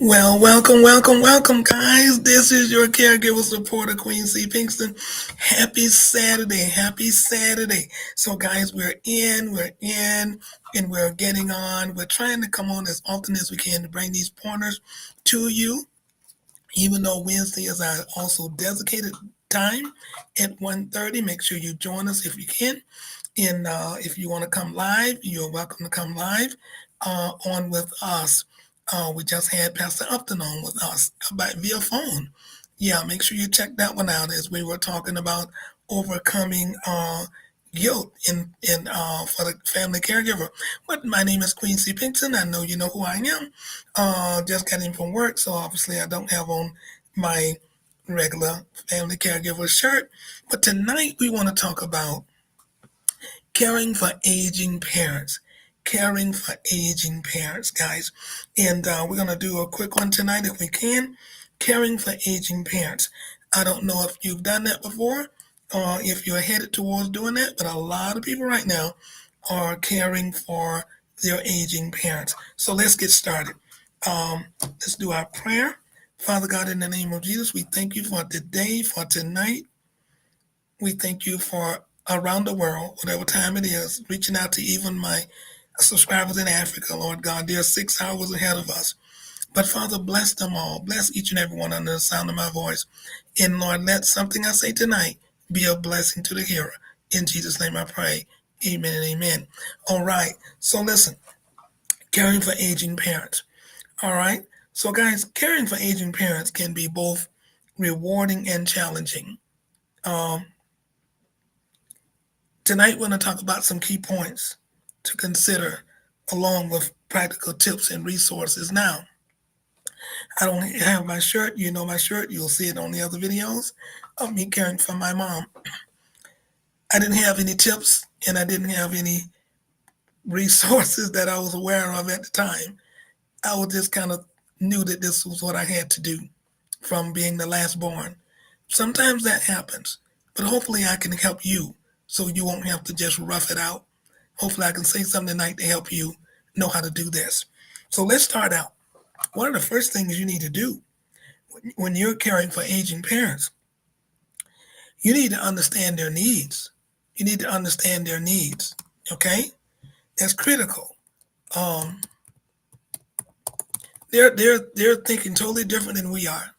Well, welcome, guys. This is your caregiver supporter, Queen C. Pinkston. Happy Saturday. So, guys, and we're getting on. We're trying to come on as often as we can to bring these pointers to you, even though Wednesday is our also dedicated time at 1:30. Make sure you join us if you can. And if you want to come live, you're welcome to come live on with us. We just had Pastor Upton on with us via phone. Yeah, make sure you check that one out as we were talking about overcoming guilt in for the family caregiver. But my name is Queen C. Pinkston. I know you know who I am. Just got in from work, so obviously I don't have on my regular family caregiver shirt. But tonight we want to talk about caring for aging parents. Caring for aging parents, guys. And we're going to do a quick one tonight if we can. Caring for aging parents. I don't know if you've done that before or if you're headed towards doing that, but a lot of people right now are caring for their aging parents. So let's get started. Let's do our prayer. Father God, in the name of Jesus, we thank you for today, for tonight. We thank you for around the world, whatever time it is, reaching out to even my subscribers in Africa, Lord God. They're 6 hours ahead of us. But Father, bless them all. Bless each and every one under the sound of my voice. And Lord, let something I say tonight be a blessing to the hearer. In Jesus' name I pray. Amen and amen. All right. So listen, caring for aging parents. All right. So guys, caring for aging parents can be both rewarding and challenging. Um, Tonight, we're going to talk about some key points to consider along with practical tips and resources. Now, I don't have my shirt. You know my shirt. You'll see it on the other videos of me caring for my mom. I didn't have any tips and I didn't have any resources that I was aware of at the time. I was just kind of knew that this was what I had to do from being the last born. Sometimes that happens, but hopefully I can help you so you won't have to just rough it out. Hopefully I can say something tonight to help you know how to do this. So let's start out. One of the first things you need to do when you're caring for aging parents, you need to understand their needs. You need to understand their needs. Okay? That's critical. Um, they're thinking totally different than we are.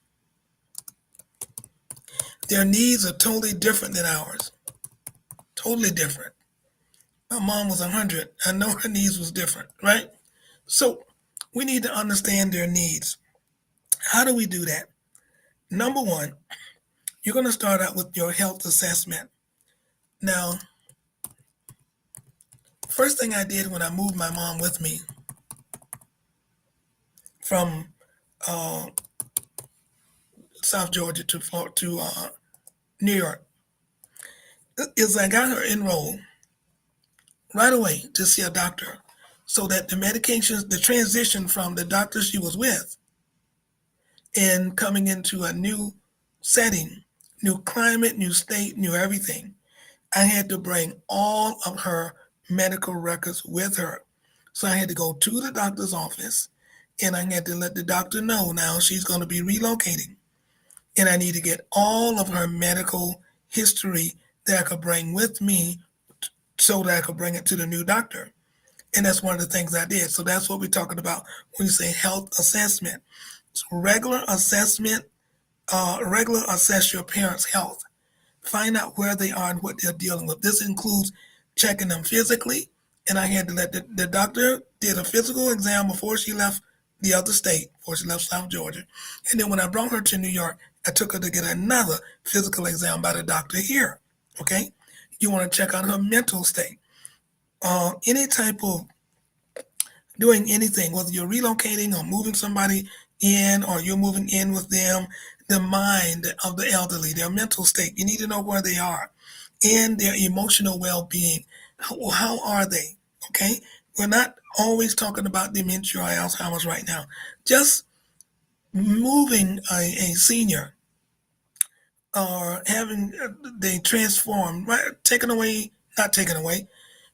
Their needs are totally different than ours. Totally different. My mom was 100. I know her needs was different, right? So we need to understand their needs. How do we do that? Number one, you're going to start out with your health assessment. Now, first thing I did when I moved my mom with me from uh, South Georgia to New York is I got her enrolled right away to see a doctor so that the medications, the transition from the doctor she was with and coming into a new setting, new climate, new state, new everything, I had to bring all of her medical records with her. So I had to go to the doctor's office and I had to let the doctor know now she's going to be relocating. And I need to get all of her medical history that I could bring with me so that I could bring it to the new doctor. And that's one of the things I did. So that's what we're talking about when you say health assessment. It's regular assessment, regular assess your parents' health. Find out where they are and what they're dealing with. This includes checking them physically. And I had to let the doctor did a physical exam before she left the other state, before she left South Georgia. And then when I brought her to New York, I took her to get another physical exam by the doctor here. Okay? You want to check out her mental state. Any type of doing anything, whether you're relocating or moving somebody in or you're moving in with them, the mind of the elderly, their mental state, you need to know where they are and their emotional well-being. How are they? Okay? We're not always talking about dementia or Alzheimer's right now. Just moving a senior or having they transform, right? Taken away, not taken away.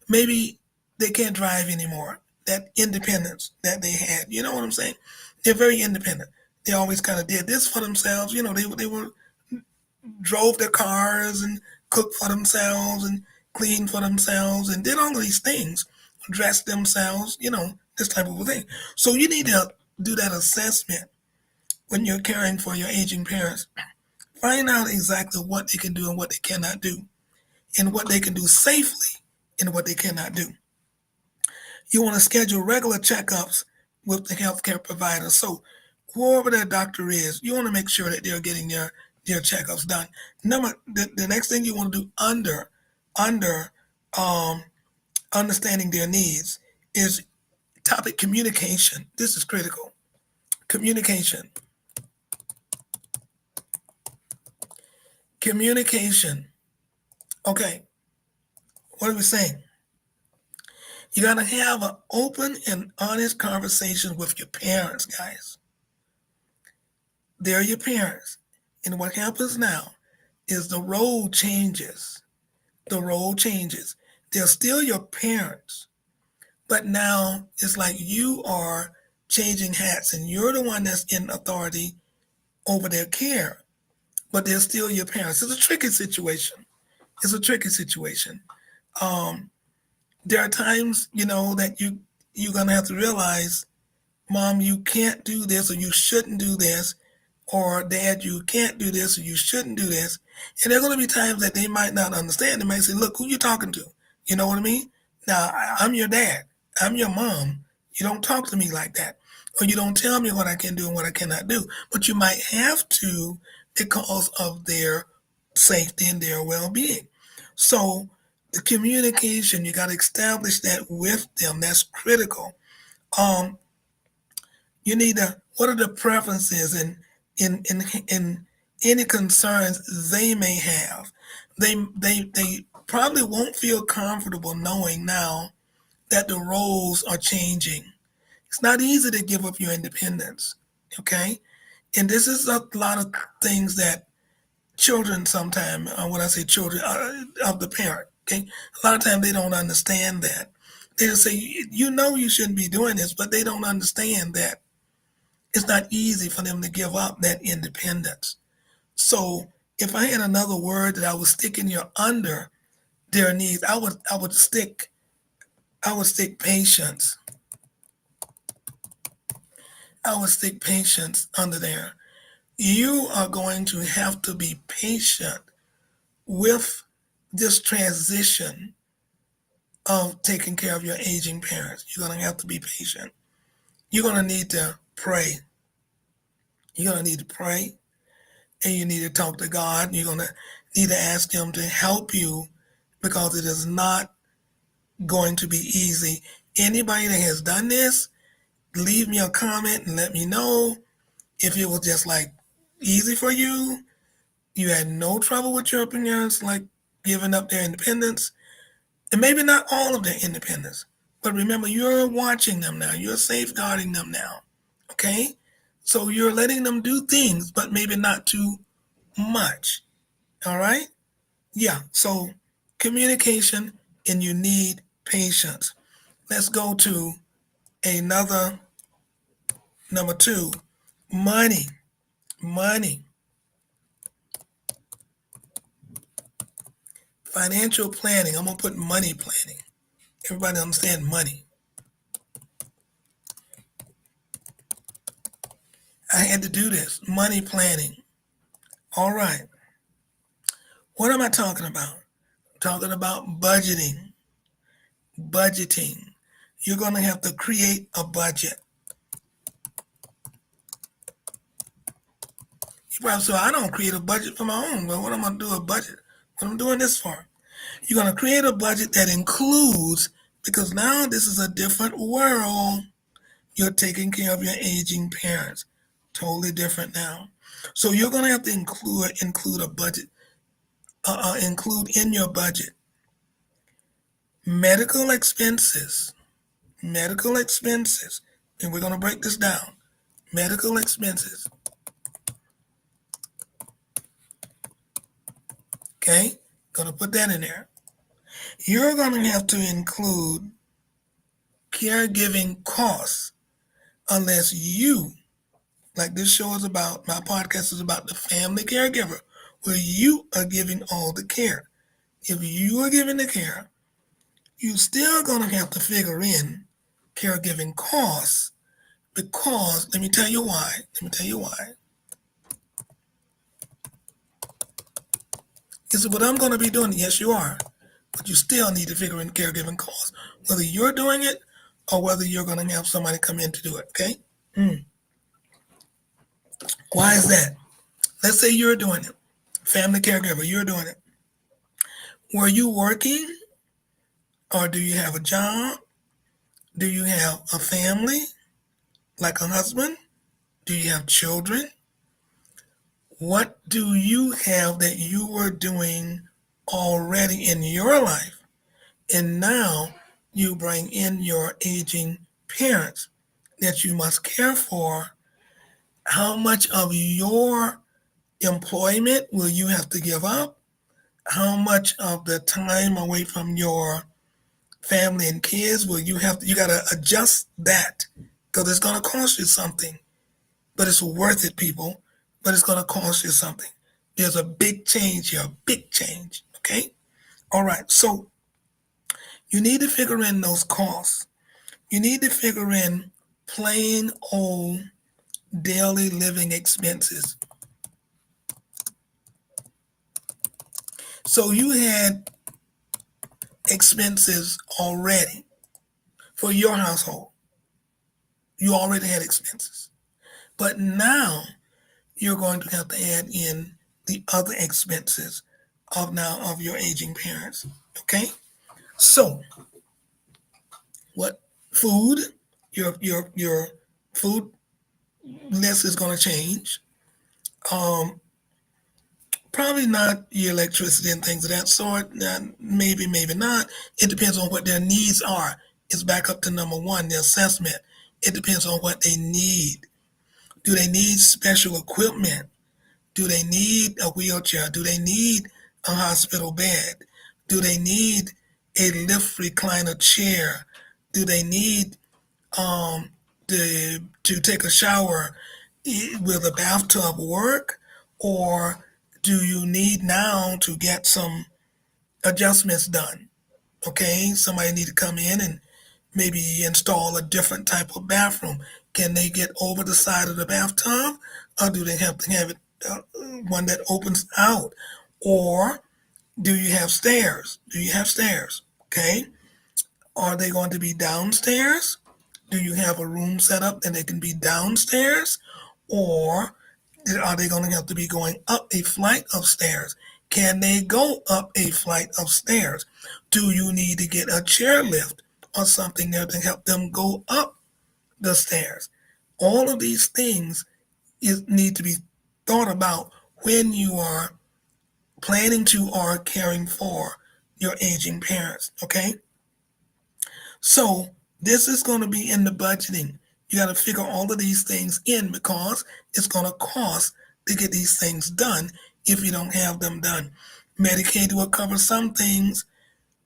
Maybe they can't drive anymore. That independence that they had. You know what I'm saying? They're very independent. They always kind of did this for themselves. They were drove their cars and cooked for themselves and cleaned for themselves and did all of these things, dressed themselves, this type of a thing. So you need to do that assessment when you're caring for your aging parents. Find out exactly what they can do and what they cannot do, and what they can do safely and what they cannot do. You want to schedule regular checkups with the healthcare provider. So whoever their doctor is, you want to make sure that they're getting their checkups done. The next thing you want to do under um, understanding their needs is topic communication. This is critical. Communication. Communication. Okay, what are we saying? You got to have an open and honest conversation with your parents, guys. They're your parents. And what happens now is the role changes. The role changes. They're still your parents, but now it's like you are changing hats and you're the one that's in authority over their care, but they're still your parents. It's a tricky situation. It's a tricky situation. Um, there are times, that you're gonna have to realize, Mom, you can't do this or you shouldn't do this, or Dad, you can't do this or you shouldn't do this. And there are going to be times that they might not understand. They might say, look, who you talking to? You know what I mean? Now, I'm your dad. I'm your mom. You don't talk to me like that. Or you don't tell me what I can do and what I cannot do. But you might have to because of their safety and their well-being. So the communication, you got to establish that with them. That's critical. Um, you need to, what are the preferences and in any concerns they may have. They probably won't feel comfortable knowing now that the roles are changing. It's not easy to give up your independence, okay? And this is a lot of things that children sometimes, when I say children, of the parent, okay? A lot of times they don't understand that. They just say, you shouldn't be doing this, but they don't understand that it's not easy for them to give up that independence. So if I had another word that I would stick in your under their needs, I would stick patience. I would stick patience under there. You are going to have to be patient with this transition of taking care of your aging parents. You're going to have to be patient. You're going to need to pray. You're going to need to pray, and you need to talk to God. You're going to need to ask Him to help you, because it is not going to be easy. Anybody that has done this, leave me a comment and let me know if it was just like easy for you. You had no trouble with your parents, like giving up their independence, and maybe not all of their independence. But remember, you're watching them now. You're safeguarding them now. Okay? So you're letting them do things, but maybe not too much. All right? Yeah. So communication, and you need patience. Let's go to another number two, money. Money. Financial planning. I'm going to put money planning. Everybody understand money. I had to do this. Money planning. All right. What am I talking about? I'm talking about budgeting. Budgeting. You're going to have to create a budget. You probably say, I don't create a budget for my own. Well, what am I going to do a budget? What am I doing this for? You're going to create a budget that includes, because now this is a different world. You're taking care of your aging parents. Totally different now. So you're going to have to include a budget, include in your budget medical expenses. Medical expenses. And we're going to break this down. Medical expenses. Okay? Going to put that in there. You're going to have to include caregiving costs unless you like this show is about, my podcast is about the family caregiver, where you are giving all the care. If you are giving the care, you still gonna have to figure in caregiving costs, because let me tell you why. Let me tell you why. Is it what I'm gonna be doing? Yes, you are. But you still need to figure in caregiving costs, whether you're doing it or whether you're gonna have somebody come in to do it. Okay? Why is that? Let's say you're doing it. Family caregiver, you're doing it. Were you working, or do you have a job? Do you have a family, like a husband? Do you have children? What do you have that you were doing already in your life? And now you bring in your aging parents that you must care for. How much of your employment will you have to give up? How much of the time away from your family and kids will you have to, you got to adjust that, because it's going to cost you something, but it's worth it, people. But it's going to cost you something. There's a big change here, a big change. Okay. All right. So you need to figure in those costs. You need to figure in plain old daily living expenses. So you had expenses already for your household. You already had expenses. But now you're going to have to add in the other expenses of your aging parents. Okay? So what food, your food list is going to change. Probably not your electricity and things of that sort. Maybe, maybe not. It depends on what their needs are. It's back up to number one, the assessment. It depends on what they need. Do they need special equipment? Do they need a wheelchair? Do they need a hospital bed? Do they need a lift recliner chair? Do they need um, to take a shower? Will the bathtub work? Or do you need now to get some adjustments done? Okay, somebody need to come in and maybe install a different type of bathroom. Can they get over the side of the bathtub, or do they have to have it one that opens out? Or do you have stairs? Do you have stairs? Okay. Are they going to be downstairs? Do you have a room set up and they can be downstairs? Or are they going to have to be going up a flight of stairs? Can they go up a flight of stairs? Do you need to get a chairlift or something there to help them go up the stairs? All of these things need to be thought about when you are planning to or caring for your aging parents. Okay? So this is going to be in the budgeting. You got to figure all of these things in, because it's going to cost to get these things done if you don't have them done. Medicaid will cover some things.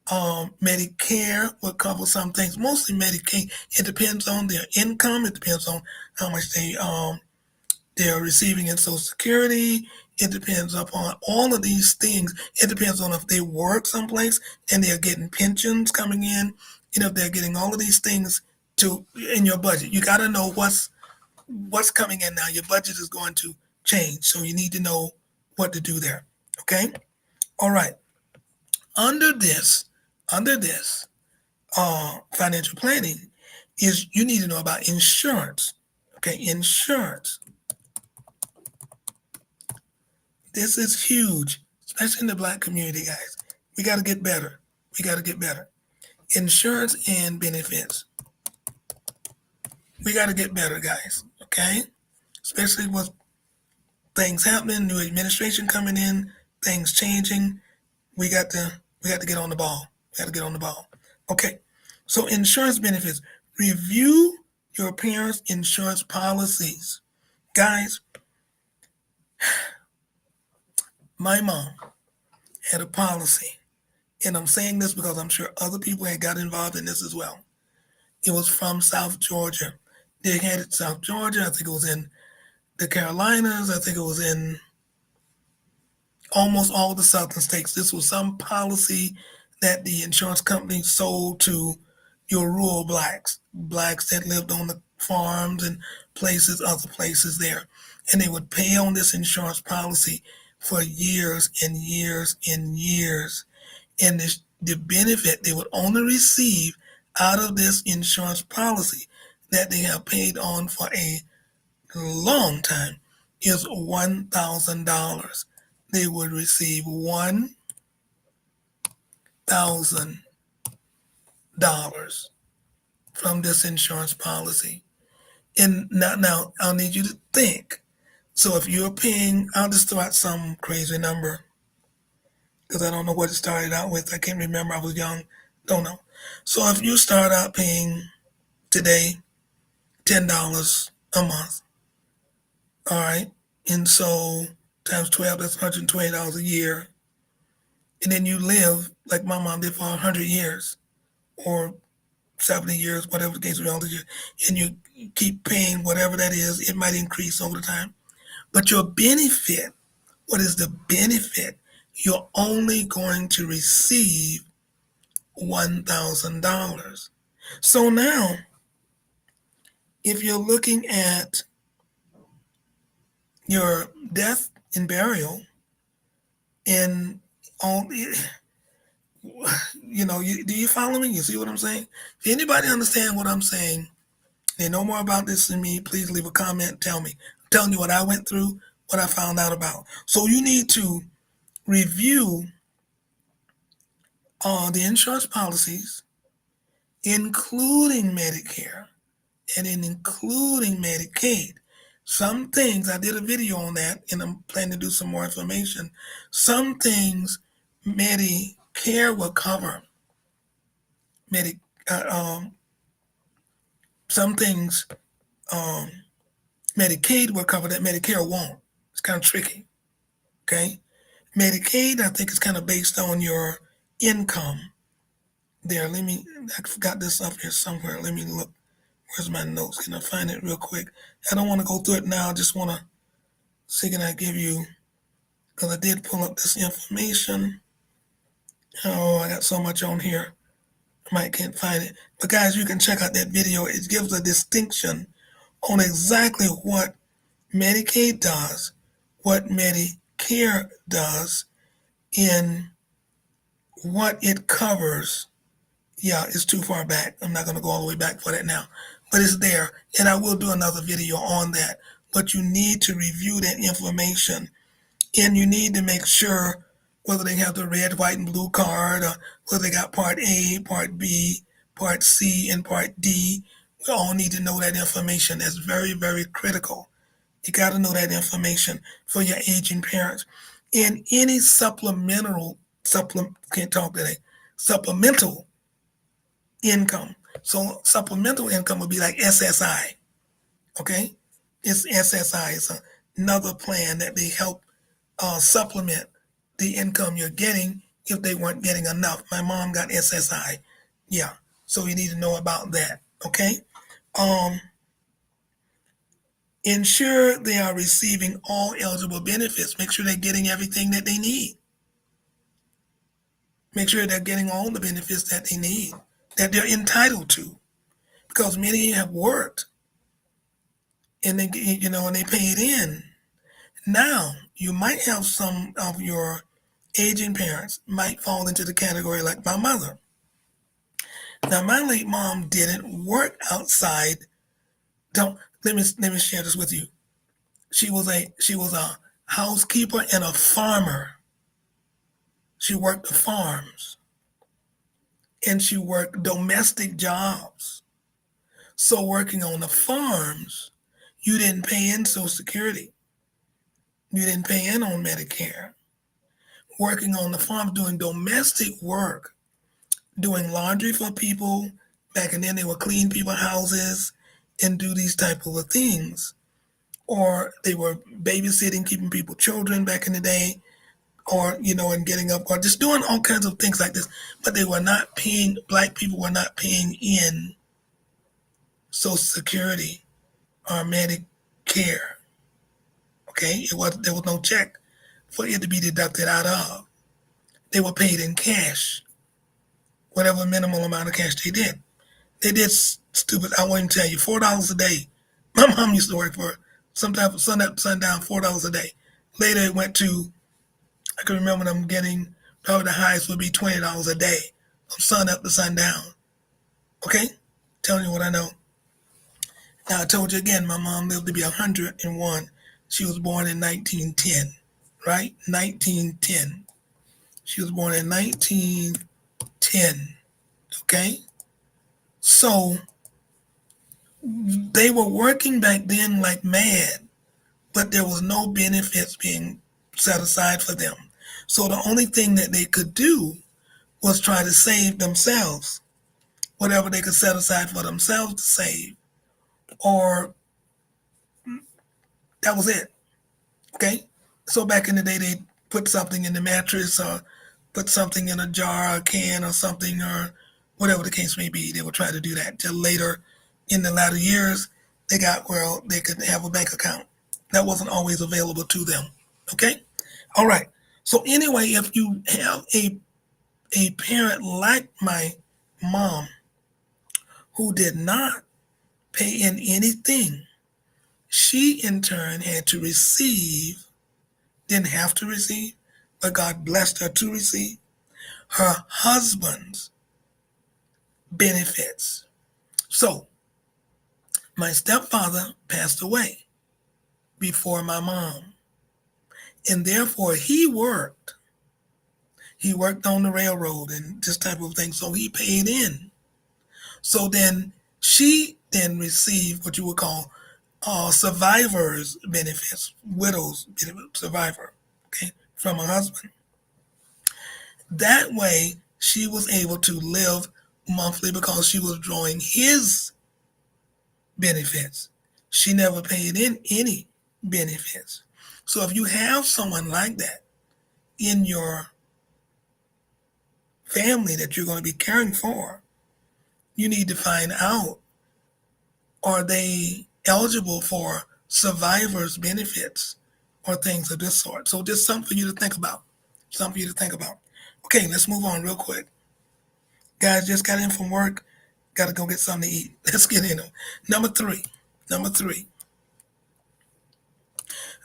Medicare will cover some things. Mostly Medicaid. It depends on their income. It depends on how much they're receiving in Social Security. It depends upon all of these things. It depends on if they work someplace and they're getting pensions coming in. If they're getting all of these things to in your budget. You got to know what's coming in now. Your budget is going to change, so you need to know what to do there. Okay. All right. Under this, financial planning is you need to know about insurance. Okay, insurance. This is huge, especially in the Black community, guys. We got to get better. We got to get better. Insurance and benefits. We got to get better, guys. Okay, especially with things happening, new administration coming in, things changing. We got to get on the ball. We got to get on the ball. Okay, so insurance benefits. Review your parents' insurance policies, guys. My mom had a policy, and I'm saying this because I'm sure other people had got involved in this as well. It was from South Georgia. They had it South Georgia. I think it was in the Carolinas. I think it was in almost all the southern states. This was some policy that the insurance company sold to your rural blacks that lived on the farms and places, other places there. And they would pay on this insurance policy for years and years and years. And the benefit they would only receive out of this insurance policy that they have paid on for a long time is $1,000. They would receive $1,000 from this insurance policy. And now I'll need you to think. So if you're paying, I'll just throw out some crazy number because I don't know what it started out with. I can't remember. I was young. Don't know. So if you start out paying today $10 a month, all right, and so times 12, that's $120 a year. And then you live like my mom did for 100 years or 70 years, whatever the case with all the years, and you keep paying whatever that is. It might increase over the time. But your benefit, what is the benefit? You're only going to receive $1,000. So now, if you're looking at your death and burial and all, do you follow me? You see what I'm saying? If anybody understand what I'm saying, they know more about this than me, please leave a comment, tell me. I'm telling you what I went through, what I found out about. So you need to review the insurance policies, including Medicare and including Medicaid. Some things, I did a video on that, and I'm planning to do some more information. Some things Medicare will cover. Medi- some things Medicaid will cover that Medicare won't. It's kind of tricky. Okay, Medicaid, I think, is kind of based on your income. There, I forgot this up here somewhere. Let me look. Where's my notes? Can I find it real quick? I don't want to go through it now. I just want to see, can I give you, because I did pull up this information. Oh, I got so much on here. I might can't find it. But guys, you can check out that video. It gives a distinction on exactly what Medicaid does, what Medicare does, in what it covers. Yeah, it's too far back. I'm not going to go all the way back for that now. But it's there. And I will do another video on that. But you need to review that information. And you need to make sure whether they have the red, white, and blue card, or whether they got Part A, Part B, Part C, and Part D. We all need to know that information. That's very, very critical. You got to know that information for your aging parents. And any can't talk today, supplemental income. So supplemental income would be like SSI, okay? It's SSI. It's another plan that they help supplement the income you're getting if they weren't getting enough. My mom got SSI. Yeah, so you need to know about that, okay? Ensure they are receiving all eligible benefits. Make sure they're getting everything that they need. Make sure they're getting all the benefits that they need, that they're entitled to, because many have worked and they, and they paid in. Now, you might have some of your aging parents might fall into the category like my mother. Now, my late mom didn't work outside. Don't let me share this with you. She was a housekeeper and a farmer. She worked the farms and she worked domestic jobs. So working on the farms, you didn't pay in Social Security. You didn't pay in on Medicare. Working on the farm, doing domestic work, doing laundry for people. Back in then, they would clean people's houses and do these type of things. Or they were babysitting, keeping people children back in the day, or, and getting up, or just doing all kinds of things like this. But they were not paying, black people were not paying in Social Security or Medicare. Okay, there was no check for it to be deducted out of. They were paid in cash, whatever minimal amount of cash they did. They did stupid. I won't even tell you, $4 a day. My mom used to work for sometimes from sun up to sundown, $4 a day. Later it went to, I can remember them getting, probably the highest would be $20 a day from sun up to sundown. Okay, telling you what I know. Now I told you again, my mom lived to be 101. She was born in 1910, right? 1910. She was born in 1910. Okay, so they were working back then like mad, but there was no benefits being set aside for them. So the only thing that they could do was try to save themselves, whatever they could set aside for themselves to save, or that was it. Okay? So back in the day, they put something in the mattress or put something in a jar, a can, or something, or whatever the case may be. They would try to do that till later in the latter years, they got where they could have a bank account. That wasn't always available to them. Okay? All right. So anyway, if you have a parent like my mom who did not pay in anything, she in turn had to receive, didn't have to receive, but God blessed her to receive her husband's benefits. So my stepfather passed away before my mom, and therefore he worked. He worked on the railroad and this type of thing, so he paid in. So then she then received what you would call survivor's benefits, widow's benefit, survivor, okay, from her husband. That way, she was able to live monthly because she was drawing his benefits. She never paid in any benefits. So if you have someone like that in your family that you're going to be caring for, you need to find out, are they eligible for survivors benefits or things of this sort. So just something for you to think about. Something for you to think about. Okay, let's move on real quick. Guys, just got in from work. Got to go get something to eat. Let's get in them. Number three.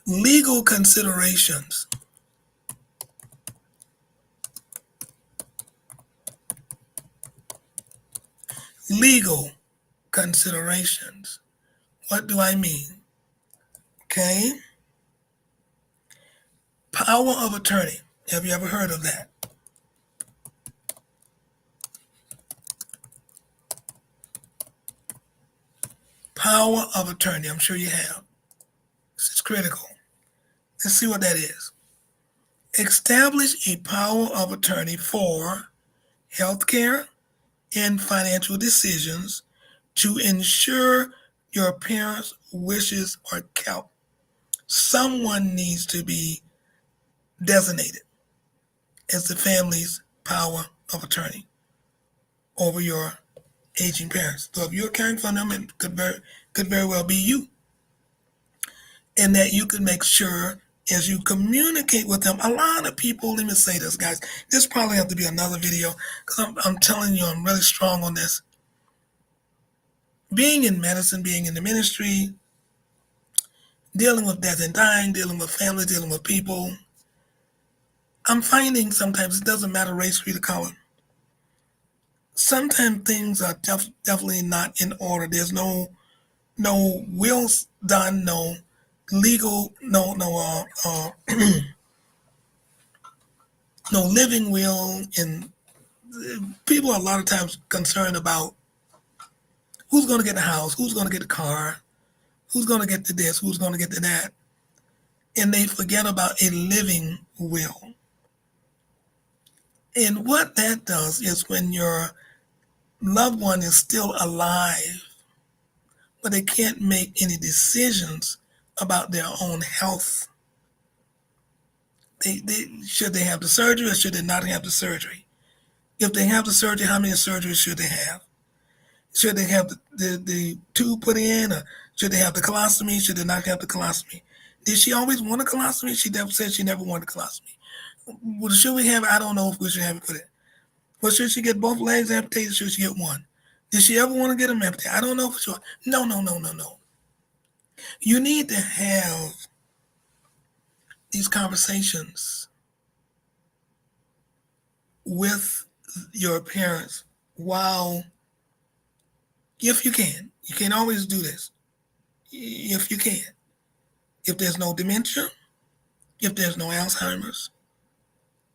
Legal considerations. Legal considerations. What do I mean? Okay. Power of attorney. Have you ever heard of that? Power of attorney. I'm sure you have. This is critical. Let's see what that is. Establish a power of attorney for healthcare and financial decisions to ensure your parents' wishes are kept. Someone needs to be designated as the family's power of attorney over your aging parents. So if you're caring for them, it could very well be you. And that you can make sure as you communicate with them. A lot of people, let me say this, guys, this probably have to be another video because I'm telling you, I'm really strong on this. Being in medicine, being in the ministry, dealing with death and dying, dealing with family, dealing with people, I'm finding sometimes it doesn't matter race, creed, or color. Sometimes things are definitely not in order. There's no wills done, no legal, no living will, and people are a lot of times concerned about who's going to get the house, who's going to get the car, who's going to get the this, who's going to get the that, and they forget about a living will. And what that does is when your loved one is still alive, but they can't make any decisions about their own health. Should they have the surgery or should they not have the surgery? If they have the surgery, how many surgeries should they have? Should they have the tube put in, or should they have the colostomy? Should they not have the colostomy? Did she always want a colostomy? She never said she never wanted a colostomy. Well, should we have it? I don't know if we should have it for that. Well, should she get both legs amputated? Should she get one? Did she ever want to get them amputated? I don't know for sure. No, no, no, no, no. You need to have these conversations with your parents while, if you can, you can't always do this. If you can, if there's no dementia, if there's no Alzheimer's,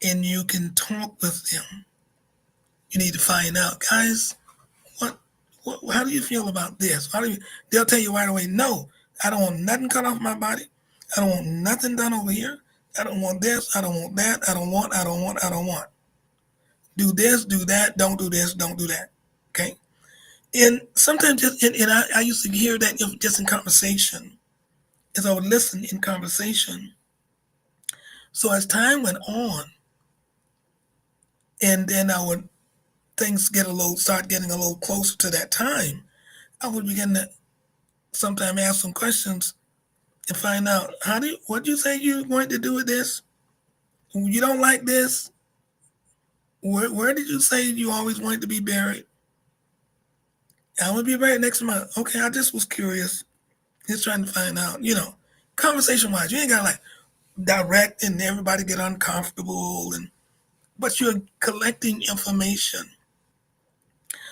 and you can talk with them, you need to find out, guys, what, how do you feel about this? They'll tell you right away, no, I don't want nothing cut off my body. I don't want nothing done over here. I don't want this. I don't want that. I don't want. Do this, do that. Don't do this, don't do that. Okay? And sometimes, I used to hear that just in conversation, as I would listen in conversation. So as time went on, and then things start getting a little closer to that time, I would begin to sometimes ask some questions and find out, what you say you're going to do with this? You don't like this? Where did you say you always wanted to be buried? I want to be buried next month. Okay, I just was curious. Just trying to find out, conversation wise, you ain't got to like direct and everybody get uncomfortable, but you're collecting information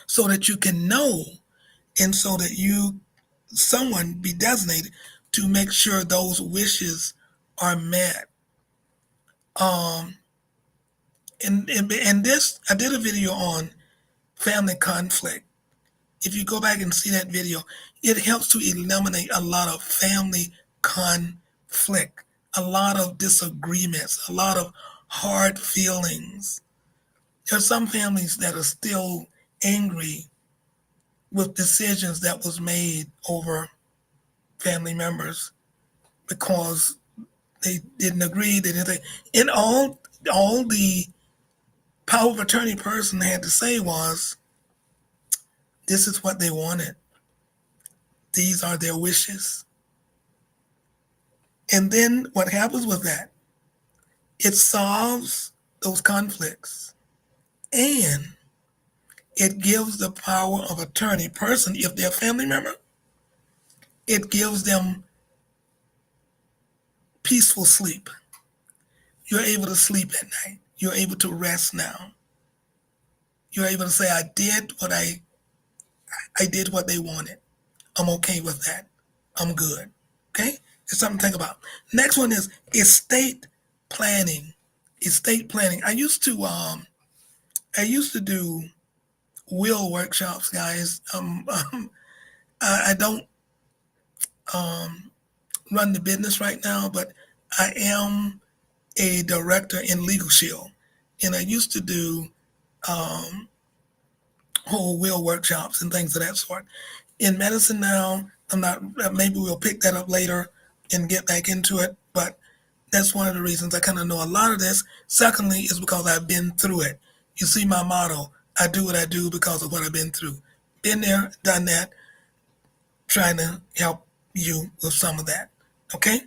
so that you can know, and so that someone be designated to make sure those wishes are met. Um, and this, I did a video on family conflict. If you go back and see that video, it helps to eliminate a lot of family conflict, a lot of disagreements, a lot of hard feelings. There are some families that are still angry with decisions that was made over family members because they didn't agree. They didn't think. And all the power of attorney person had to say was, this is what they wanted. These are their wishes. And then what happens with that? It solves those conflicts. And it gives the power of attorney person, if they're a family member, it gives them peaceful sleep. You're able to sleep at night. You're able to rest now. You're able to say, I did what they wanted. I'm okay with that. I'm good. Okay? It's something to think about. Next one is estate planning. Estate planning. I used to do will workshops, guys. I don't run the business right now, but I am a director in Legal Shield, and I used to do whole will workshops and things of that sort. In medicine now, I'm not. Maybe we'll pick that up later and get back into it, but that's one of the reasons I kind of know a lot of this. Secondly, is because I've been through it. You see my motto: I do what I do because of what I've been through. Been there, done that. Trying to help you with some of that. Okay.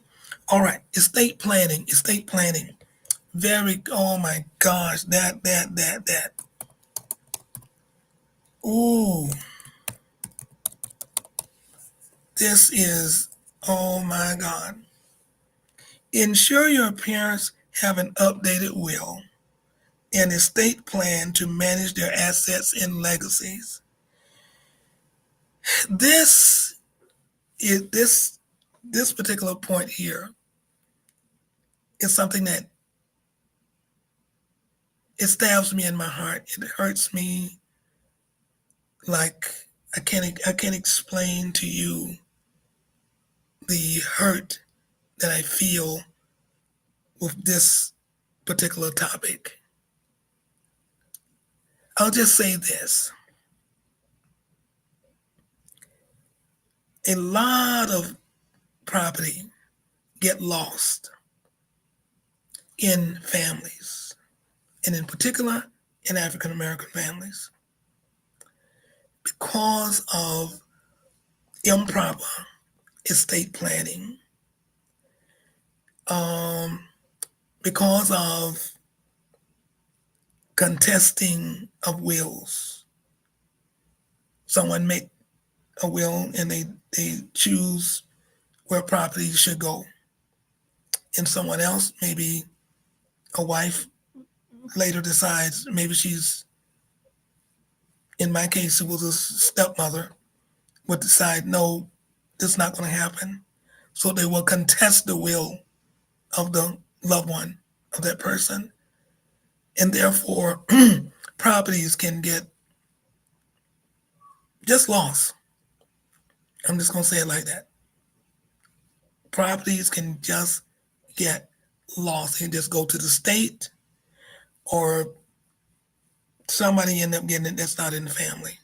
All right. Estate planning. Estate planning. Very. Oh my gosh. That. Ooh. This is. Oh my God. Ensure your parents have an updated will and estate plan to manage their assets and legacies. This is this particular point here is something that it stabs me in my heart. It hurts me like I can't explain to you the hurt that I feel with this particular topic. I'll just say this. A lot of property get lost in families, and in particular in African American families, because of improper estate planning. because of contesting of wills. Someone make a will and they choose where property should go. And someone else, maybe a wife, later decides maybe she's, in my case, it was a stepmother, would decide, no, this is not going to happen. So they will contest the will of the loved one of that person. And therefore, properties can get just lost. I'm just going to say it like that. Properties can just get lost and just go to the state, or somebody end up getting it that's not in the family.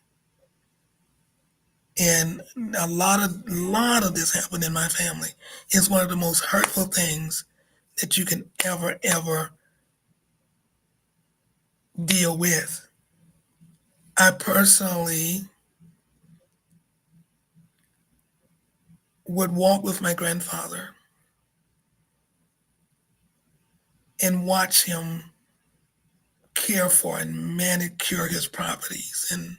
And a lot of this happened in my family. It's one of the most hurtful things that you can ever deal with. I personally would walk with my grandfather and watch him care for and manicure his properties, and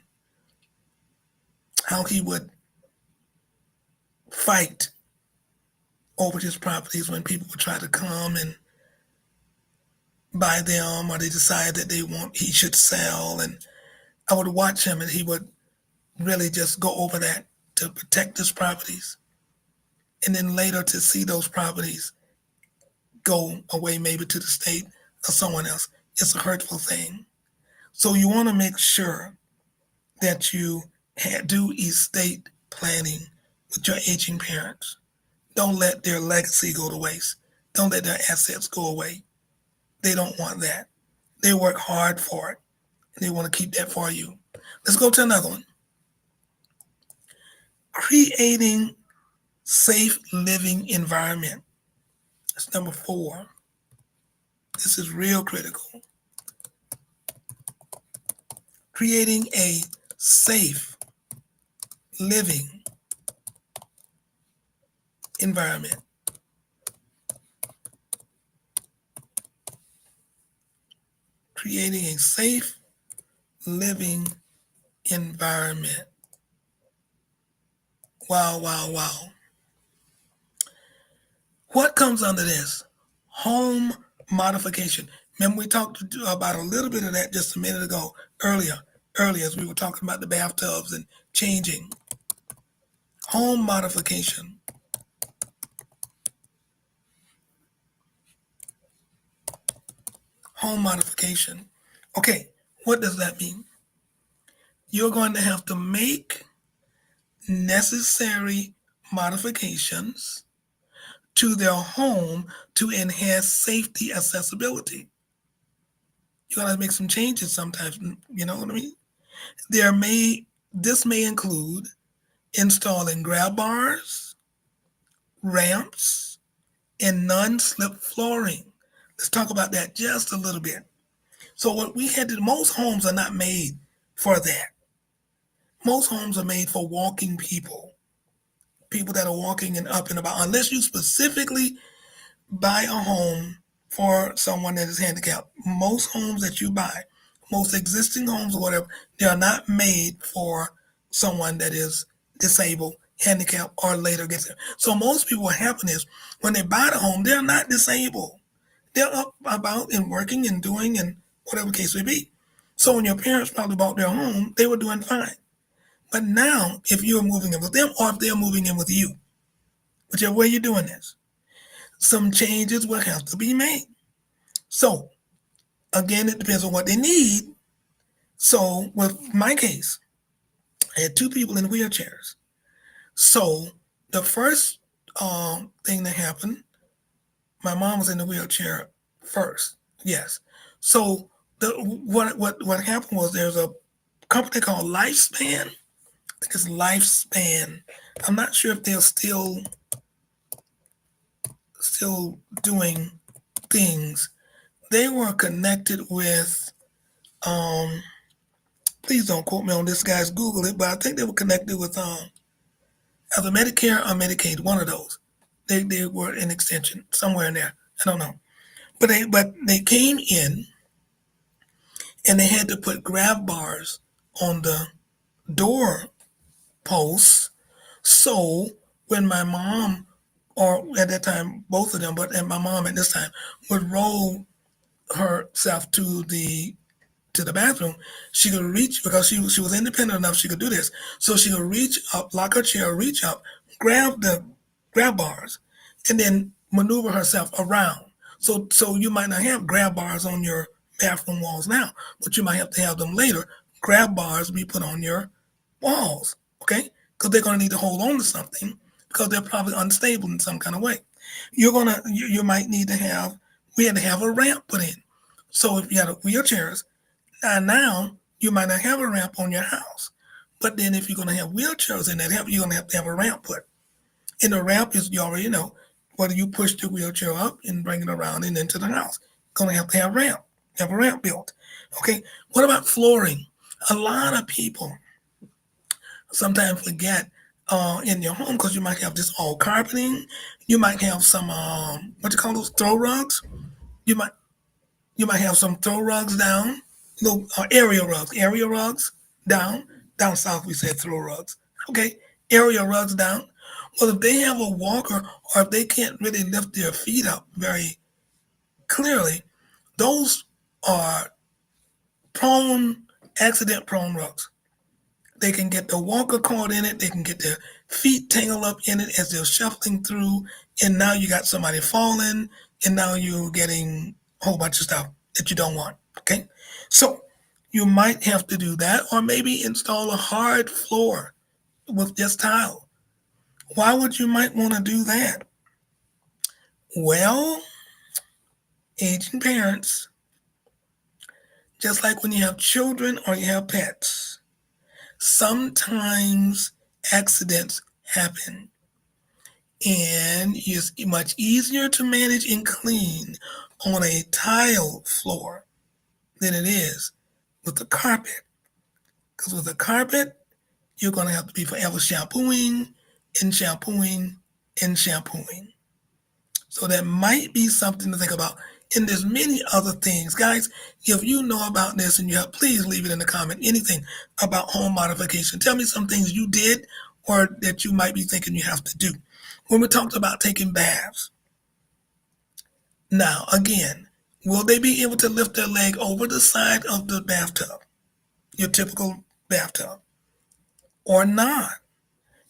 how he would fight over his properties when people would try to come and buy them, or they decide that he should sell. And I would watch him, and he would really just go over that to protect his properties. And then later to see those properties go away, maybe to the state or someone else. It's a hurtful thing. So you want to make sure that you do estate planning with your aging parents. Don't let their legacy go to waste. Don't let their assets go away. They don't want that. They work hard for it. They want to keep that for you. Let's go to another one. Creating safe living environment. That's number 4. This is real critical. Creating a safe living environment. Creating a safe living environment. Wow, wow, wow. What comes under this? Home modification. Remember, we talked about a little bit of that just a minute ago, earlier as we were talking about the bathtubs and changing. Home modification. Home modification. Okay, what does that mean? You're going to have to make necessary modifications to their home to enhance safety accessibility. You're going to make some changes sometimes, you know what I mean? This may include installing grab bars, ramps, and non-slip flooring. Let's talk about that just a little bit. So what we had to, most homes are not made for that. Most homes are made for walking people that are walking and up and about, unless you specifically buy a home for someone that is handicapped. Most homes that you buy, most existing homes or whatever, they are not made for someone that is disabled, handicapped, or later gets there. So most people, what happens is when they buy the home, they're not disabled. They're up about and working and doing and whatever the case may be. So when your parents probably bought their home, they were doing fine. But now, if you're moving in with them or if they're moving in with you, whichever way you're doing this, some changes will have to be made. So, again, it depends on what they need. So, with my case, I had 2 people in wheelchairs. So, the first thing that happened, my mom was in the wheelchair first. Yes. So, what happened was there's a company called Lifespan. I think it's Lifespan. I'm not sure if they're still doing things. They were connected with, please don't quote me on this, guys, Google it, but I think they were connected with either Medicare or Medicaid, one of those. They were an extension somewhere in there. I don't know. But they came in and they had to put grab bars on the door posts. So when my mom, or at that time both of them, but and my mom at this time would roll herself to the bathroom, she could reach because she was independent enough she could do this. So she could reach up, lock her chair, reach up, grab the grab bars, and then maneuver herself around. So you might not have grab bars on your bathroom walls now, but you might have to have them later. Grab bars be put on your walls, okay? Because they're going to need to hold on to something because they're probably unstable in some kind of way. You might need to have we had to have a ramp put in. So if you had wheelchairs, and now you might not have a ramp on your house, but then if you're going to have wheelchairs in that help, you're going to have a ramp put. And the ramp is you already know whether you push the wheelchair up and bring it around and into the house. Going to have ramp, have a ramp built. Okay. What about flooring? A lot of people sometimes forget in your home because you might have just all carpeting. You might have some what you call those throw rugs. You might You might have some throw rugs down, little area rugs down. Down south we said throw rugs. Okay, area rugs down. Well, if they have a walker or if they can't really lift their feet up very clearly, those are prone, accident prone rugs. They can get the walker caught in it. They can get their feet tangled up in it as they're shuffling through. And now you got somebody falling, and now you're getting a whole bunch of stuff that you don't want. Okay. So you might have to do that, or maybe install a hard floor with just tile. Why would you might want to do that? Well, aging parents, just like when you have children or you have pets, sometimes accidents happen. And it's much easier to manage and clean on a tile floor than it is with the carpet. Because with the carpet, you're going to have to be forever shampooing and shampooing and shampooing. So that might be something to think about. And there's many other things. Guys, if you know about this and you have, please leave it in the comment. Anything about home modification. Tell me some things you did or that you might be thinking you have to do. When we talked about taking baths, now again, will they be able to lift their leg over the side of the bathtub, your typical bathtub, or not?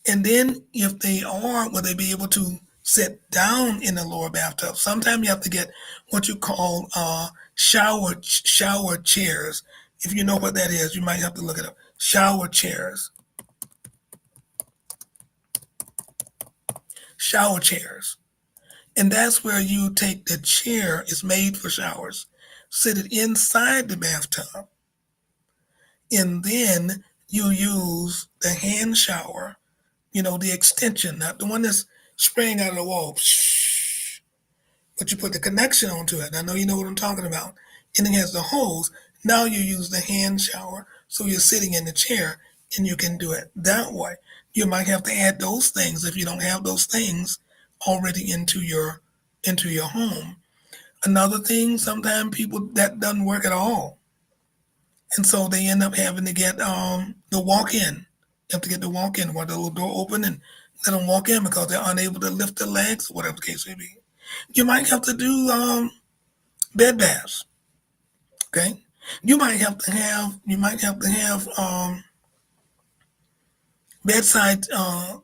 And then if they are, will they be able to sit down in the lower bathtub? Sometimes you have to get what you call shower chairs. If you know what that is, you might have to look it up. Shower chairs. Shower chairs. And that's where you take the chair, it's made for showers, sit it inside the bathtub, and then you use the hand shower, the extension, not the one that's spraying out of the wall, but you put the connection onto it. I know you know what I'm talking about. And it has the hose. Now you use the hand shower, so you're sitting in the chair and you can do it that way. You might have to add those things if you don't have those things already into your home. Another thing, sometimes people that doesn't work at all, and so they end up having to get the walk-in. You have to get the walk-in where the little door open and let them walk in because they're unable to lift their legs or whatever the case may be. You might have to do bed baths. Okay, you might have to have bedside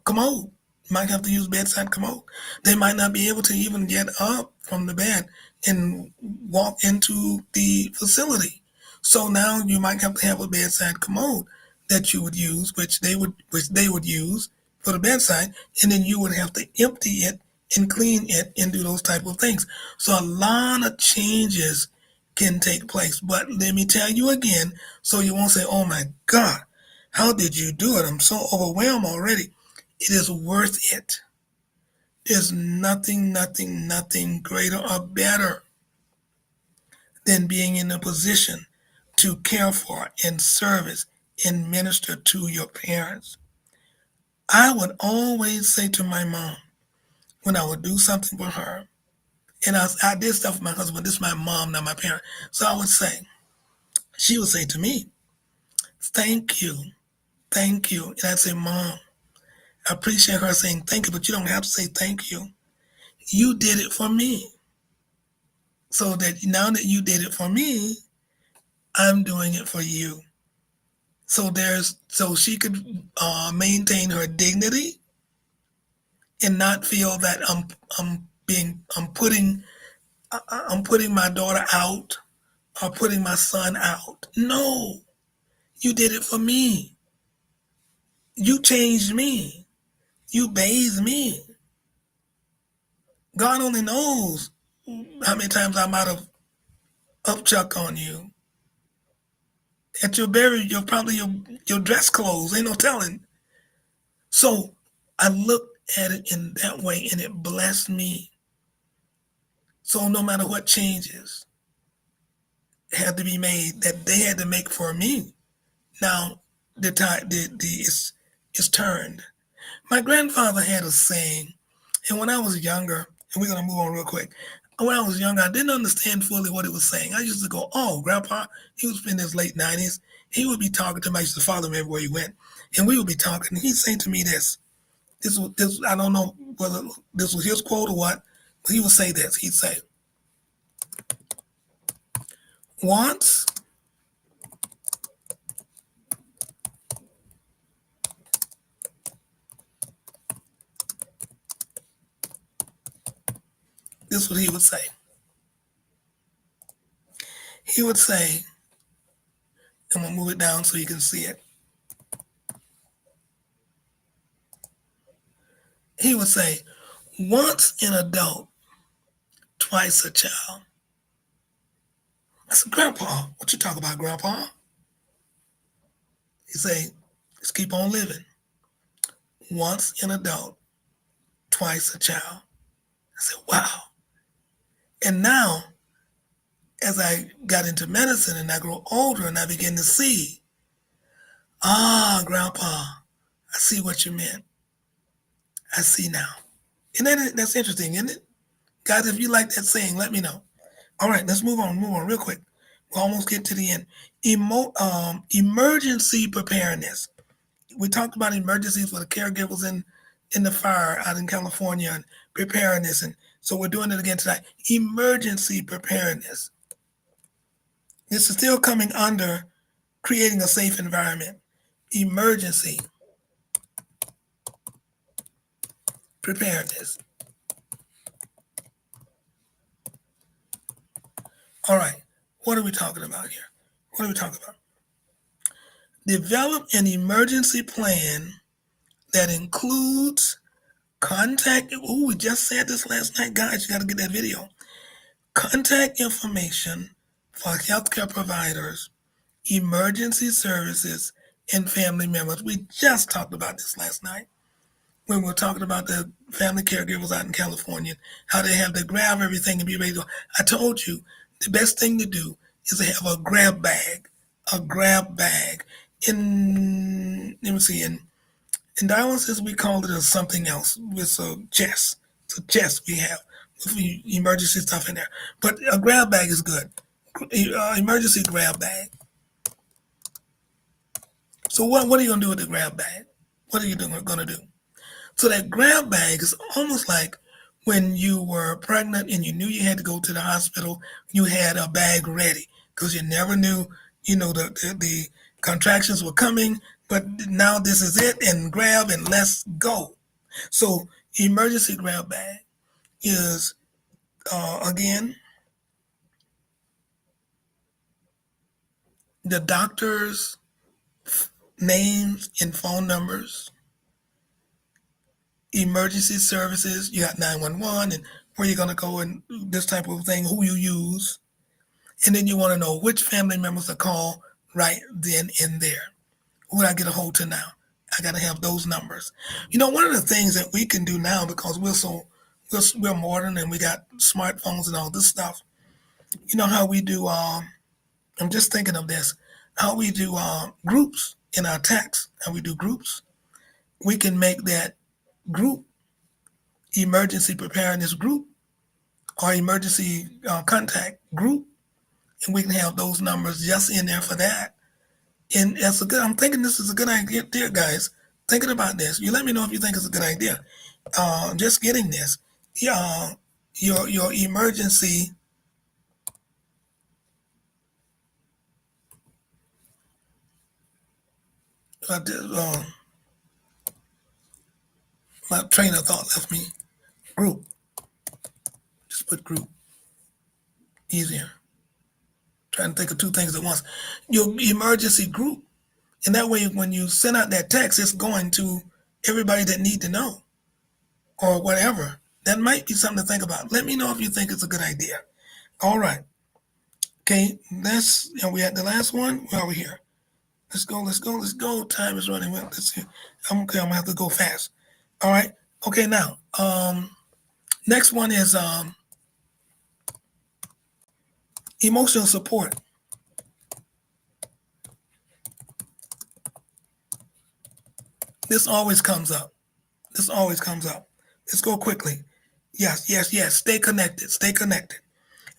commode. You might have to use bedside commode. They might not be able to even get up from the bed and walk into the facility. So now you might have to have a bedside commode that you would use, which they would use for the bedside, and then you would have to empty it and clean it and do those type of things. So a lot of changes can take place. But let me tell you again, so you won't say, "Oh my God, how did you do it? I'm so overwhelmed already." It is worth it. There's nothing, nothing, nothing greater or better than being in a position to care for and service and minister to your parents. I would always say to my mom, when I would do something for her, and I did stuff for my husband. This is my mom, not my parent. So I would say, she would say to me, "Thank you, thank you," and I'd say, "Mom, I appreciate her saying thank you, but you don't have to say thank you. You did it for me. So that now that you did it for me, I'm doing it for you." So she could maintain her dignity and not feel that I'm putting my daughter out or putting my son out. No, you did it for me. You changed me. You bathed me. God only knows how many times I might have upchuck on you. At your burial, your dress clothes. Ain't no telling. So I looked at it in that way, and it blessed me. So no matter what changes had to be made, that they had to make for me, now the time it's turned. My grandfather had a saying, and when I was younger, and we're gonna move on real quick. When I was younger, I didn't understand fully what it was saying. I used to go, "Oh, Grandpa," he was in his late 90s. He would be talking to me. I used to follow him everywhere he went, and we would be talking. And he'd say to me this. This I don't know whether this was his quote or what, but he would say this. He'd say, "Once this is what he would say. He would say, I'm gonna move it down so you can see it. He would say, once an adult, twice a child." I said, "Grandpa, what you talk about, Grandpa?" He say, "Just keep on living. Once an adult, twice a child." I said, "Wow." And now, as I got into medicine and I grew older and I began to see, Grandpa, I see what you meant. I see now. And that's interesting, isn't it? Guys, if you like that saying, let me know. All right, let's move on real quick. We'll almost get to the end. Emergency preparedness. We talked about emergencies for the caregivers in the fire out in California and preparedness. And so we're doing it again tonight. Emergency preparedness. This is still coming under creating a safe environment. Emergency preparedness. All right, what are we talking about here? What are we talking about? Develop an emergency plan that includes contact. Oh, we just said this last night, guys. You got to get that video. Contact information for healthcare providers, emergency services, and family members. We just talked about this last night when we were talking about the family caregivers out in California, how they have to grab everything and be ready to go. I told you the best thing to do is to have a grab bag. A grab bag. Let me see, in dialysis, we call it a something else with a chest. It's a chest we have with emergency stuff in there. But a grab bag is good. Emergency grab bag. So what are you going to do with the grab bag? What are you going to do? So that grab bag is almost like when you were pregnant and you knew you had to go to the hospital, you had a bag ready because you never knew, the contractions were coming, but now this is it, and grab and let's go. So emergency grab bag is, again, the doctor's names and phone numbers, emergency services, you got 911 and where you're going to go and this type of thing, who you use. And then you want to know which family members to call right then and there. Who do I get a hold to now? I got to have those numbers. One of the things that we can do now, because we're modern and we got smartphones and all this stuff. You know how we do, I'm just thinking of this, how we do groups in our text, how we do groups. We can make that group emergency preparedness group or emergency contact group, and we can have those numbers just in there for that. And that's a good. I'm thinking this is a good idea, dear guys. Thinking about this, you let me know if you think it's a good idea. Just getting this, uh, your emergency. Uh, my train of thought left me. Group. Just put group. Easier. Trying to think of two things at once. Your emergency group, and that way, when you send out that text, it's going to everybody that need to know or whatever. That might be something to think about. Let me know if you think it's a good idea. All right. Okay. Are we at the last one? Where are we here? Let's go. Let's go. Let's go. Time is running. Well, let's see. I'm okay. I'm gonna have to go fast. All right. Okay. Now, next one is emotional support. This always comes up. This always comes up. Let's go quickly. Yes, yes, yes. Stay connected. Stay connected.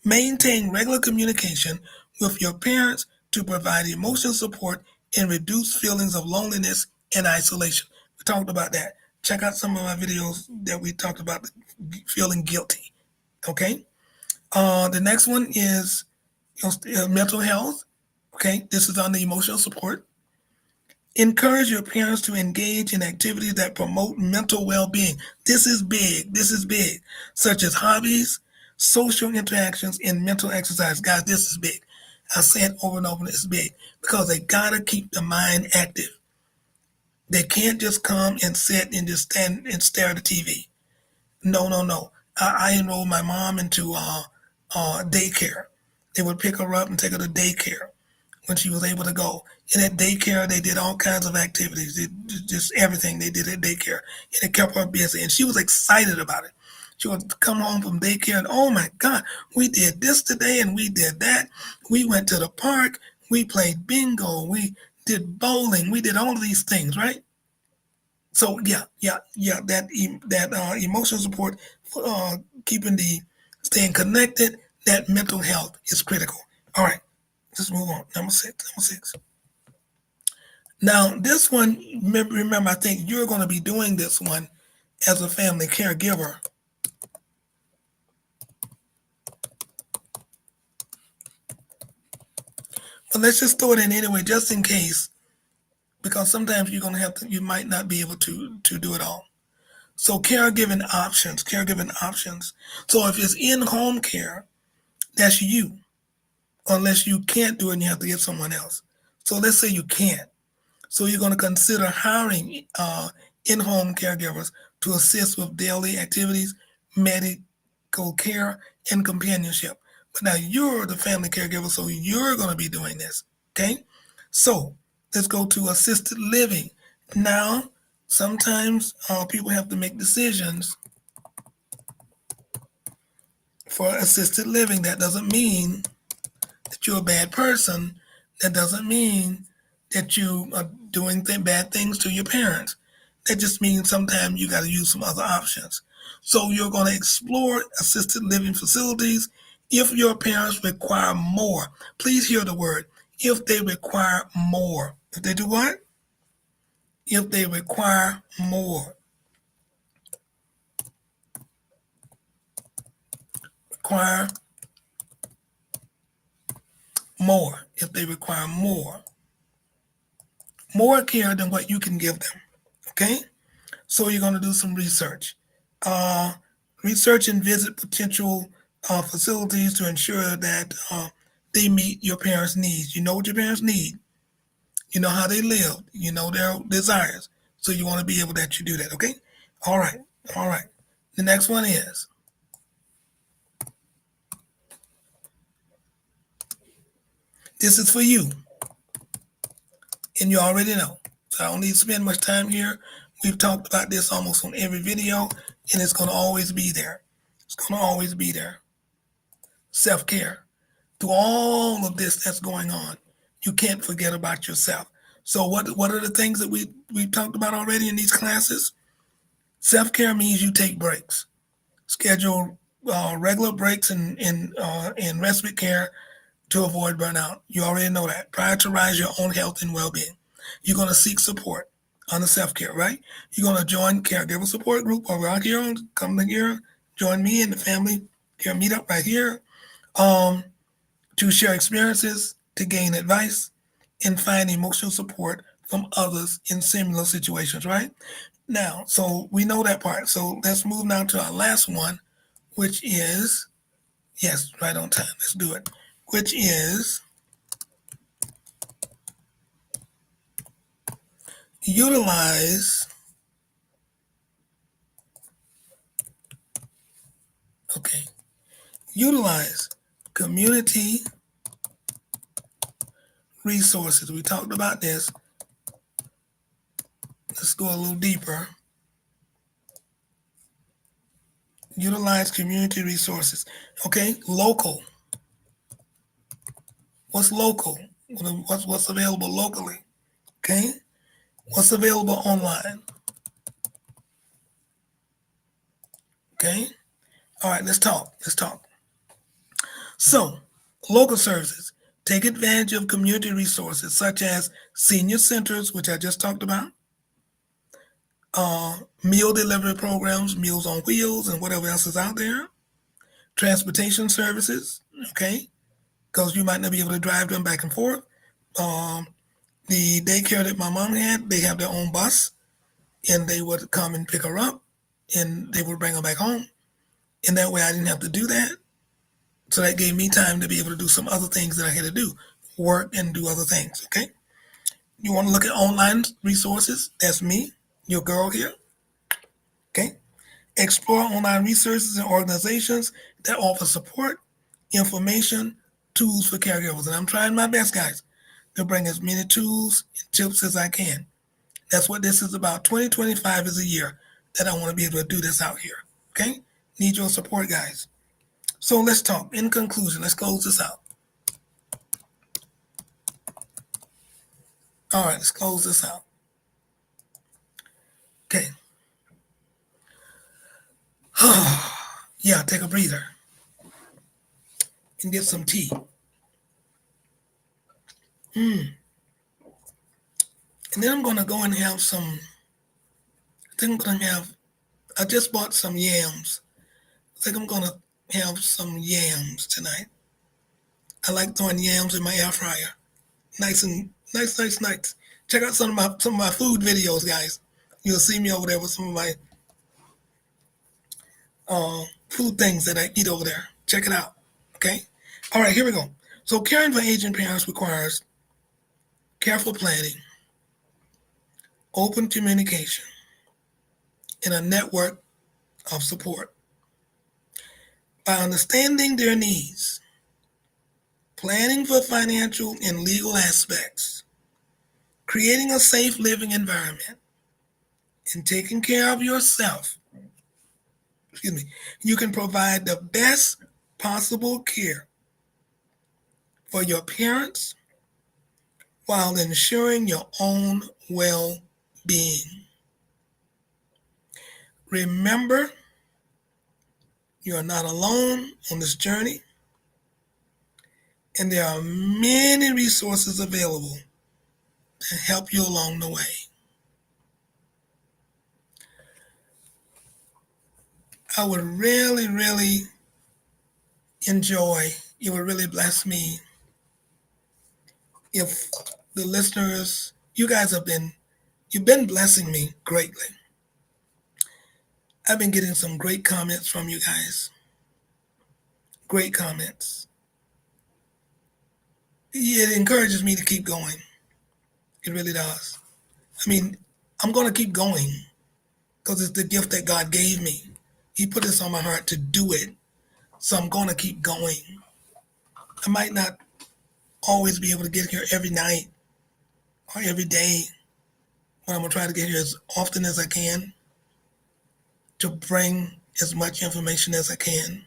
Maintain regular communication with your parents to provide emotional support and reduce feelings of loneliness and isolation. We talked about that. Check out some of my videos that we talked about feeling guilty. Okay. The next one is mental health. Okay. This is on the emotional support. Encourage your parents to engage in activities that promote mental well-being. This is big. This is big, such as hobbies, social interactions, and mental exercise. Guys, this is big. I say it over and over. It's big because they gotta keep the mind active. They can't just come and sit and just stand and stare at the TV. No, no, no. I enrolled my mom into daycare. They would pick her up and take her to daycare when she was able to go. And at daycare, they did all kinds of activities, just everything they did at daycare. And it kept her busy. And she was excited about it. She would come home from daycare and, oh my God, we did this today and we did that. We went to the park. We played bingo. We did bowling. We did all of these things, right? So yeah, yeah, yeah. That emotional support, uh, keeping the staying connected. That mental health is critical. All right, let's move on. Number six. Number six. Now this one, remember, I think you're going to be doing this one as a family caregiver. But let's just throw it in anyway, just in case, because sometimes you're going to have to. You might not be able to do it all. So caregiving options. Caregiving options. So if it's in-home care, that's you. Unless you can't do it and you have to get someone else. So let's say you can't. So you're going to consider hiring in-home caregivers to assist with daily activities, medical care, and companionship. But now you're the family caregiver, so you're going to be doing this. Okay? So let's go to assisted living. Now, sometimes people have to make decisions for assisted living. That doesn't mean that you're a bad person. That doesn't mean that you are doing bad things to your parents. That just means sometimes you got to use some other options. So you're going to explore assisted living facilities if your parents require more. Please hear the word. If they require more. If they do what? If they require more. Require more. If they require more. More care than what you can give them. Okay? So you're going to do some research. Uh, Research and visit potential facilities to ensure that they meet your parents' needs. You know what your parents need. You know how they live. You know their desires. So you want to be able that you do that. Okay. All right. All right. The next one is this is for you, and you already know. So I don't need to spend much time here. We've talked about this almost on every video, and it's going to always be there. It's going to always be there. Self-care. Through all of this that's going on, you can't forget about yourself. So what are the things that we've talked about already in these classes? Self-care means you take breaks. Schedule regular breaks and respite care to avoid burnout. You already know that. Prioritize your own health and well-being. You're going to seek support on the self-care, right? You're going to join caregiver support group over out here. Come here, join me and the family care meetup right here um, to share experiences, to gain advice, and find emotional support from others in similar situations, right? Now, so we know that part. So let's move now to our last one, which is, yes, right on time. Let's do it. Which is utilize, okay, utilize community resources. We talked about this. Let's go a little deeper. Utilize community resources. Okay, local. What's local? What's available locally? Okay, what's available online? Okay, all right. Let's talk. Let's talk. So, local services. Take advantage of community resources such as senior centers, which I just talked about, meal delivery programs, Meals on Wheels, and whatever else is out there, transportation services, okay, because you might not be able to drive them back and forth. Um, the daycare that my mom had, they have their own bus, and they would come and pick her up, and they would bring her back home. And that way I didn't have to do that. So that gave me time to be able to do some other things that I had to do, work and do other things, okay? You want to look at online resources? That's me, your girl here, okay? Explore online resources and organizations that offer support, information, tools for caregivers. And I'm trying my best, guys, to bring as many tools and tips as I can. That's what this is about. 2025 is a year that I want to be able to do this out here. Okay? Need your support, guys. So let's talk. In conclusion, let's close this out. All right, let's close this out. Okay. Yeah, take a breather and get some tea. And then I'm going to go and have some, I think I'm going to have, I just bought some yams. I think I'm going to have some yams tonight. I like throwing yams in my air fryer. Nice and nice. Check out some of my food videos, guys. You'll see me over there with some of my food things that I eat over there. Check it out. Okay. All right, here we go. So caring for aging parents requires careful planning, open communication, and a network of support. By understanding their needs, planning for financial and legal aspects, creating a safe living environment, and taking care of yourself, you can provide the best possible care for your parents while ensuring your own well-being. Remember, you are not alone on this journey, and there are many resources available to help you along the way. I would really, really enjoy, it would really bless me if the listeners, you've been blessing me greatly. I've been getting some great comments from you guys. Great comments. It encourages me to keep going. It really does. I mean, I'm going to keep going because it's the gift that God gave me. He put this on my heart to do it. So I'm going to keep going. I might not always be able to get here every night or every day, but I'm going to try to get here as often as I can to bring as much information as I can.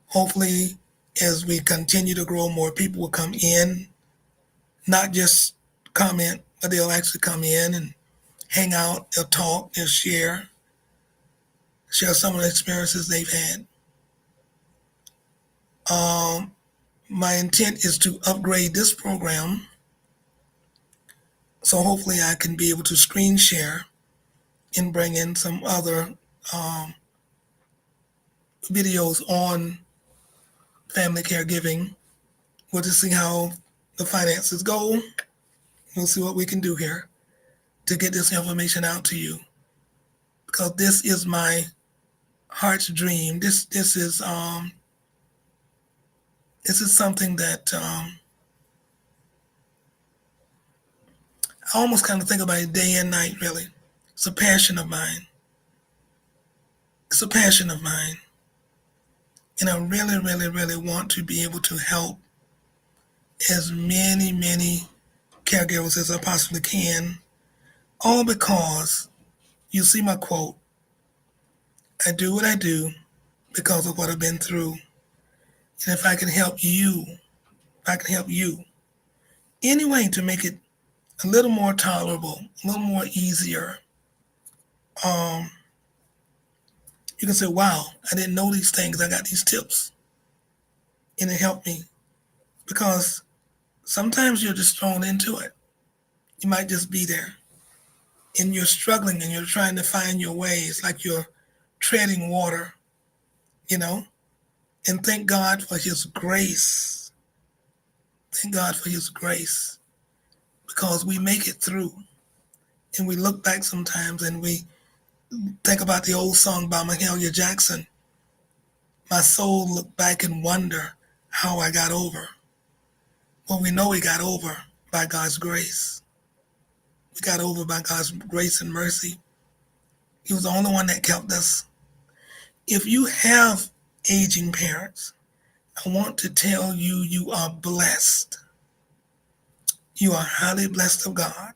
Hopefully, as we continue to grow, more people will come in, not just comment, but they'll actually come in and hang out, they'll talk, they'll share some of the experiences they've had. Um, my intent is to upgrade this program, so hopefully I can be able to screen share and bring in some other um, videos on family caregiving. We'll just see how the finances go. We'll see what we can do here to get this information out to you, because this is my heart's dream. This is something that I almost kind of think about it day and night. Really, it's a passion of mine. It's a passion of mine, and I really, really, really want to be able to help as many caregivers as I possibly can. All because you see my quote: "I do what I do because of what I've been through." And if I can help you, if I can help you anyway to make it a little more tolerable, a little more easier, um, you can say, wow, I didn't know these things. I got these tips. And it helped me, because sometimes you're just thrown into it. You might just be there and you're struggling and you're trying to find your way. It's like you're treading water, you know? And thank God for His grace. Thank God for His grace, because we make it through. And we look back sometimes and we think about the old song by Mahalia Jackson. My soul look back and wonder how I got over. Well, we know we got over by God's grace. We got over by God's grace and mercy. He was the only one that kept us. If you have aging parents, I want to tell you, you are blessed. You are highly blessed of God.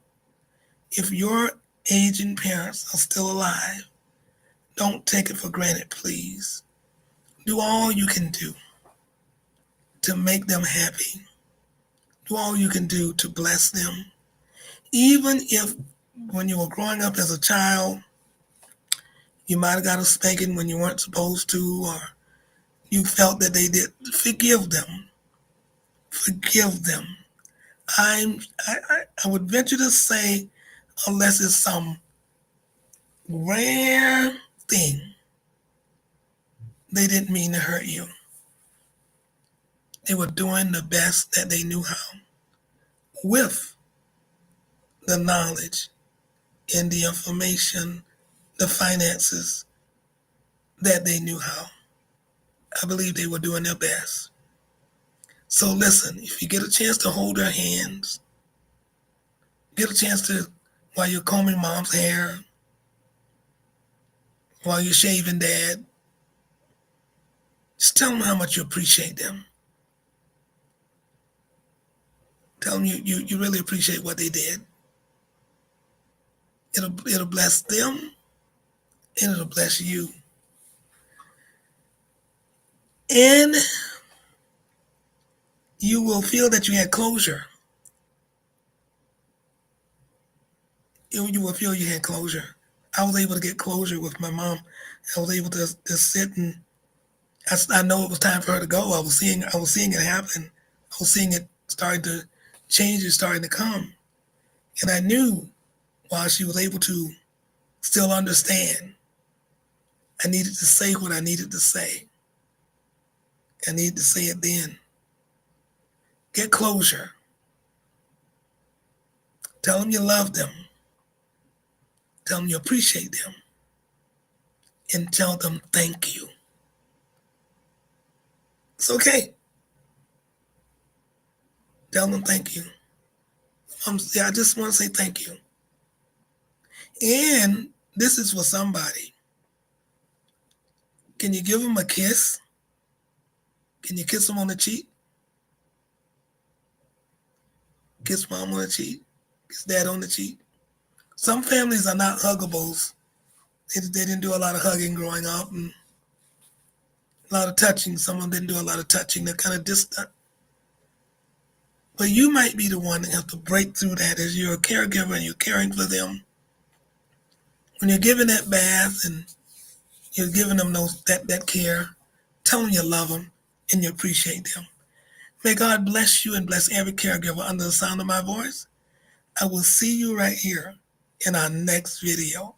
If your aging parents are still alive, don't take it for granted, please. Do all you can do to make them happy. Do all you can do to bless them. Even if when you were growing up as a child, you might have got a spanking when you weren't supposed to, or you felt that they did. Forgive them. Forgive them. I would venture to say, unless it's some rare thing, they didn't mean to hurt you. They were doing the best that they knew how, with the knowledge and the information, the finances that they knew how. I believe they were doing their best. So listen, if you get a chance to hold their hands, get a chance to, while you're combing mom's hair, while you're shaving dad, just tell them how much you appreciate them. Tell them you really appreciate what they did. It'll bless them, and it'll bless you. And you will feel that you had closure. You will feel you had closure. I was able to get closure with my mom. I was able to sit, and I know it was time for her to go. I was seeing it happen. I was seeing it starting to change, it starting to come. And I knew, while she was able to still understand, I needed to say what I needed to say. I needed to say it then. Get closure. Tell them you love them. Tell them you appreciate them. And tell them thank you. It's okay. Tell them thank you. I just want to say thank you. And this is for somebody. Can you give them a kiss? Can you kiss them on the cheek? Kiss mom on the cheek? Kiss dad on the cheek? Some families are not huggables. They didn't do a lot of hugging growing up, and a lot of touching. Some of them didn't do a lot of touching. They're kind of distant. But you might be the one that have to break through that as you're a caregiver and you're caring for them. When you're giving that bath and you're giving them that care, tell them you love them and you appreciate them. May God bless you and bless every caregiver under the sound of my voice. I will see you right here in our next video.